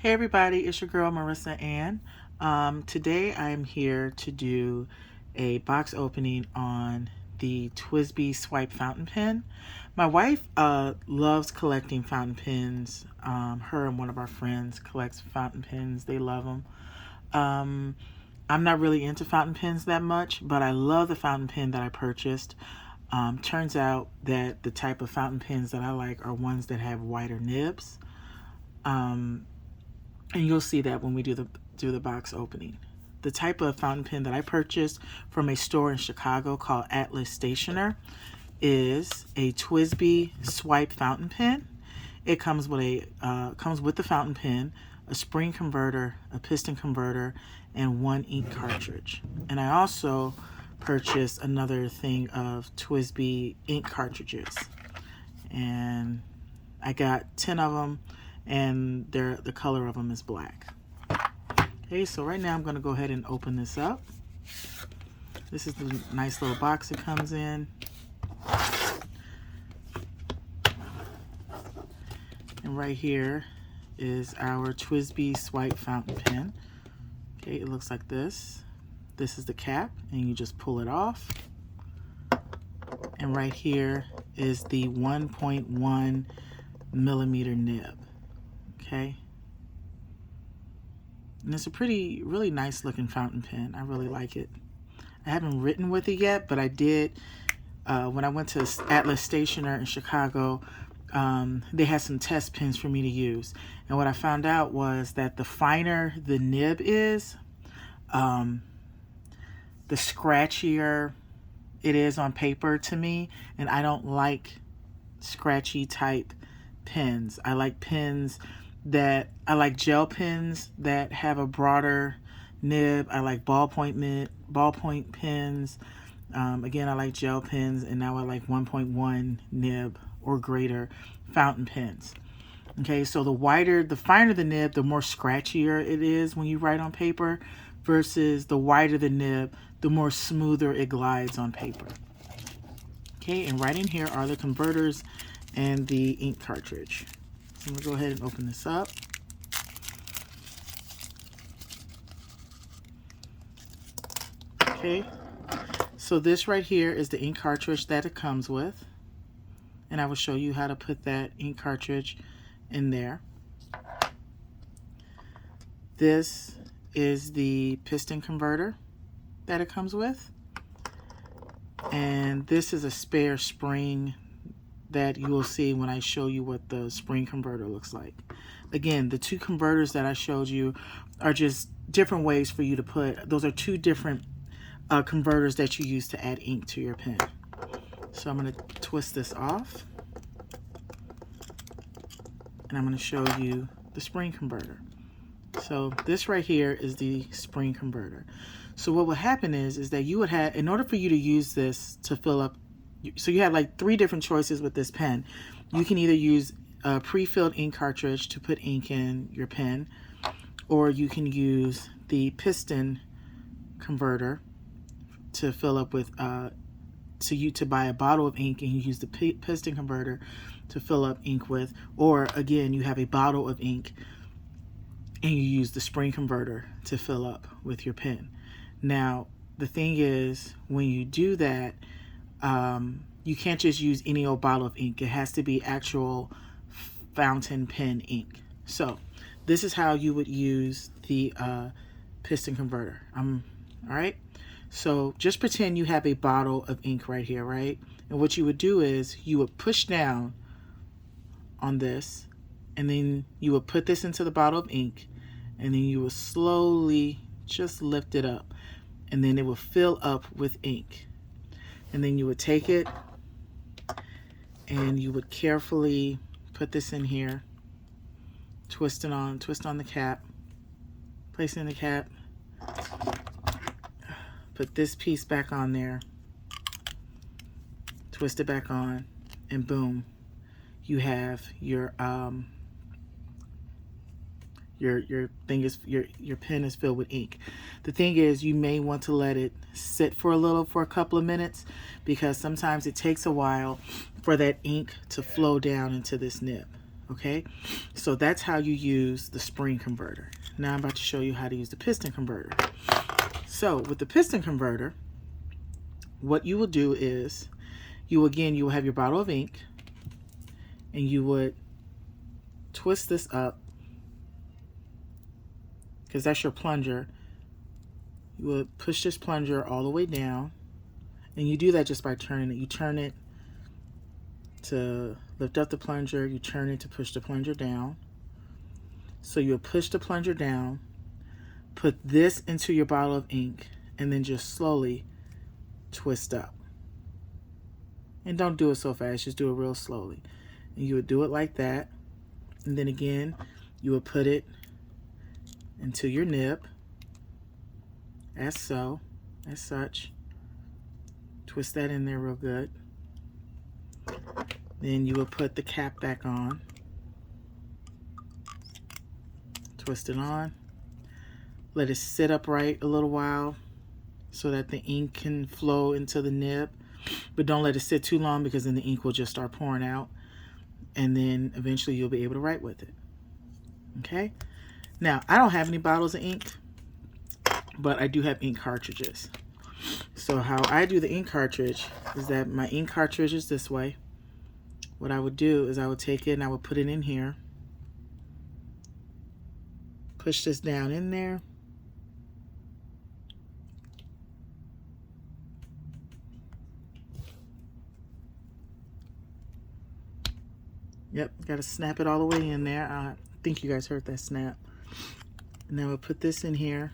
Hey everybody, it's your girl Marissa-Anne. Today I'm here to do a box opening on the TWSBI Swipe fountain pen. My wife loves collecting fountain pens. Her and one of our friends collects fountain pens. They love them. I'm not really into fountain pens that much, but I love the fountain pen that I purchased. Turns out that the type of fountain pens that I like are ones that have wider nibs. And you'll see that when we do the box opening. The type of fountain pen that I purchased from a store in Chicago called Atlas Stationer is a TWSBI Swipe fountain pen. It comes with the fountain pen, a spring converter, a piston converter, and one ink cartridge. And I also purchased another thing of TWSBI ink cartridges, and I got 10 of them, and the color of them is black. Okay, so right now I'm going to go ahead and open this up. This is the nice little box it comes in. And right here is our TWSBI Swipe fountain pen. Okay, it looks like this. This is the cap, and you just pull it off. And right here is the 1.1 millimeter nib. Okay, and it's a really nice looking fountain pen. I really like it. I haven't written with it yet, but I did when I went to Atlas Stationer in Chicago. They had some test pens for me to use, and what I found out was that the finer the nib is, the scratchier it is on paper to me, and I don't like scratchy type pens. I like gel pens that have a broader nib. I like ballpoint pens. Again, I like gel pens, and now I like 1.1 nib or greater fountain pens. Okay, so the finer the nib, the more scratchier it is when you write on paper, versus the wider the nib, the more smoother it glides on paper. Okay, and right in here are the converters and the ink cartridge. So I'm going to go ahead and open this up. Okay, so this right here is the ink cartridge that it comes with, and I will show you how to put that ink cartridge in there. This is the piston converter that it comes with, and this is a spare spring that you will see when I show you what the spring converter looks like. Again, the two converters that I showed you are just different ways for you to put, those are two different converters that you use to add ink to your pen. So I'm going to twist this off, and I'm going to show you the spring converter. So this right here is the spring converter. So what would happen is that you would have, in order for you to use this to fill up, so you have like 3 different choices with this pen. You can either use a pre-filled ink cartridge to put ink in your pen, or you can use the piston converter to fill up with, to buy a bottle of ink and you use the piston converter to fill up ink with, or again, you have a bottle of ink and you use the spring converter to fill up with your pen. Now, the thing is, when you do that, you can't just use any old bottle of ink. It has to be actual fountain pen ink. So this is how you would use the piston converter. All right. So just pretend you have a bottle of ink right here, right? And what you would do is you would push down on this, and then you would put this into the bottle of ink, and then you would slowly just lift it up, and then it will fill up with ink. And then you would take it and you would carefully put this in here, twist on the cap, place it in the cap, put this piece back on there, twist it back on, and boom, you have your pen is filled with ink. The thing is, you may want to let it sit for a couple of minutes, because sometimes it takes a while for that ink to flow down into this nib. Okay, so that's how you use the spring converter. Now I'm about to show you how to use the piston converter. So with the piston converter, what you will do is you will have your bottle of ink, and you would twist this up, because that's your plunger. You would push this plunger all the way down, and you do that just by turning it. You turn it to lift up the plunger, you turn it to push the plunger down. So you'll push the plunger down, put this into your bottle of ink, and then just slowly twist up. And don't do it so fast, just do it real slowly. And you would do it like that, and then again you would put it into your nib, as such. Twist that in there real good. Then you will put the cap back on, twist it on, let it sit upright a little while so that the ink can flow into the nib, but don't let it sit too long, because then the ink will just start pouring out, and then eventually you'll be able to write with it. Okay, now I don't have any bottles of ink, but I do have ink cartridges. So how I do the ink cartridge is that my ink cartridge is this way. What I would do is I would take it and I would put it in here, push this down in there, yep, got to snap it all the way in there. I think you guys heard that snap. And then we'll put this in here,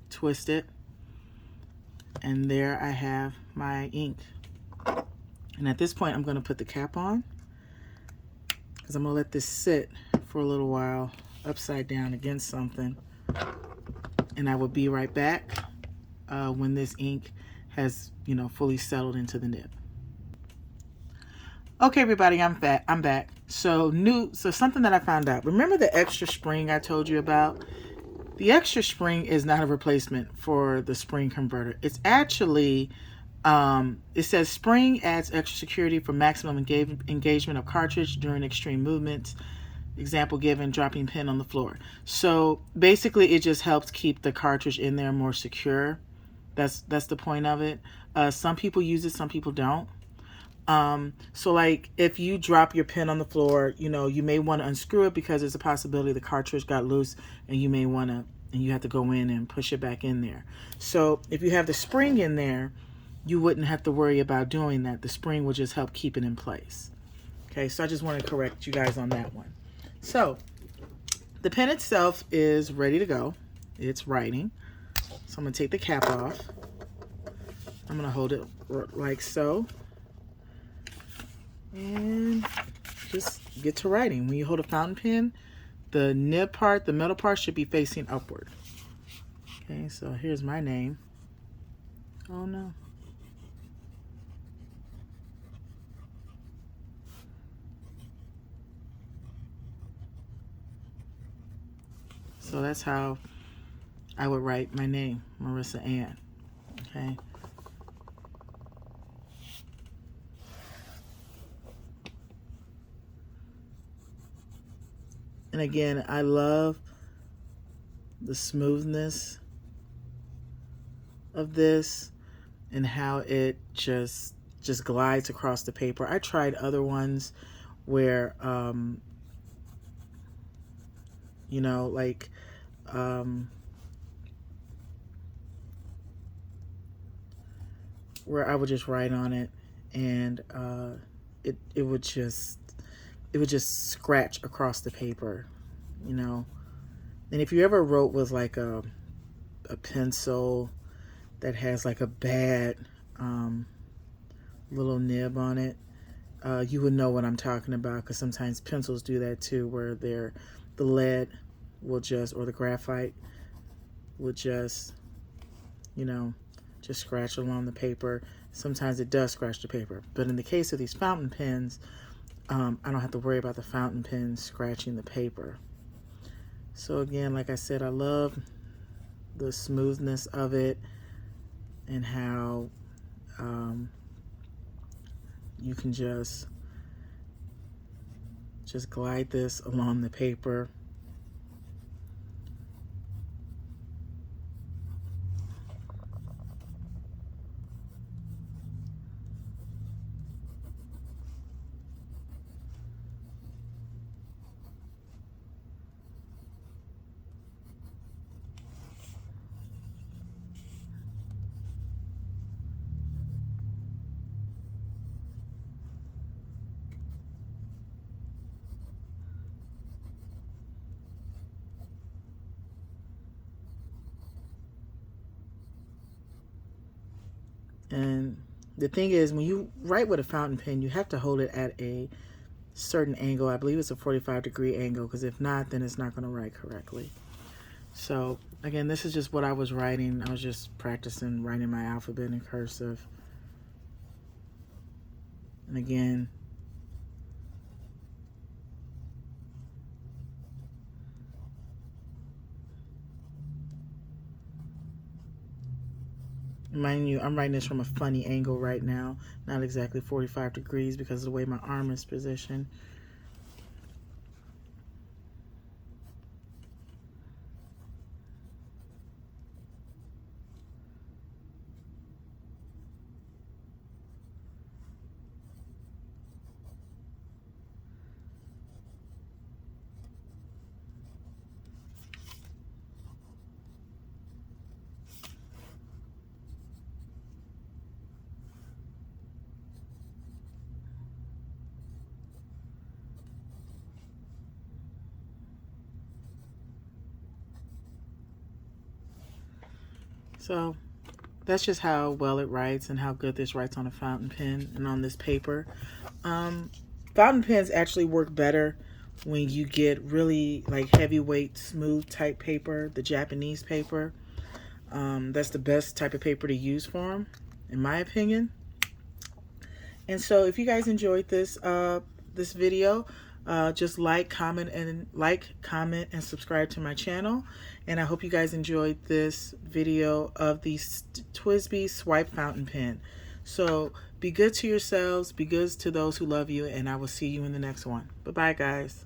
twist it, and there I have my ink. And at this point I'm going to put the cap on, because I'm going to let this sit for a little while upside down against something, and I will be right back when this ink has, you know, fully settled into the nib. Okay, everybody, I'm back. So something that I found out. Remember the extra spring I told you about? The extra spring is not a replacement for the spring converter. It's actually, it says spring adds extra security for maximum engagement of cartridge during extreme movements. Example given, dropping pen on the floor. So basically it just helps keep the cartridge in there more secure. That's the point of it. Some people use it, some people don't. So like if you drop your pen on the floor, you know, you may want to unscrew it, because there's a possibility the cartridge got loose, and you may want to, and you have to go in and push it back in there. So if you have the spring in there, you wouldn't have to worry about doing that. The spring will just help keep it in place. Okay, so I just want to correct you guys on that one. So the pen itself is ready to go. It's writing. So I'm going to take the cap off. I'm going to hold it like so, and just get to writing. When you hold a fountain pen, the nib part, the middle part, should be facing upward. Okay, so here's my name. Oh no. So that's how I would write my name, Marissa-Anne. Okay. And again, I love the smoothness of this and how it just glides across the paper. I tried other ones where, you know, like, where I would just write on it, and it would just scratch across the paper, you know. And if you ever wrote with like a pencil that has like a bad little nib on it, you would know what I'm talking about, because sometimes pencils do that too, where the lead will just, or the graphite will just, you know, just scratch along the paper. Sometimes it does scratch the paper, but in the case of these fountain pens, I don't have to worry about the fountain pen scratching the paper. So again, like I said, I love the smoothness of it, and how you can just Just glide this along the paper. And the thing is, when you write with a fountain pen, you have to hold it at a certain angle. I believe it's a 45-degree angle, because if not, then it's not going to write correctly. So again, this is just what I was writing. I was just practicing writing my alphabet in cursive. And again, mind you, I'm writing this from a funny angle right now, not exactly 45 degrees because of the way my arm is positioned. So that's just how well it writes and how good this writes on a fountain pen and on this paper. Fountain pens actually work better when you get really like heavyweight, smooth type paper, the Japanese paper. That's the best type of paper to use for them, in my opinion. And so if you guys enjoyed this this video, just comment, and subscribe to my channel. And I hope you guys enjoyed this video of the TWSBI Swipe Fountain Pen. So be good to yourselves, be good to those who love you, and I will see you in the next one. Bye-bye, guys.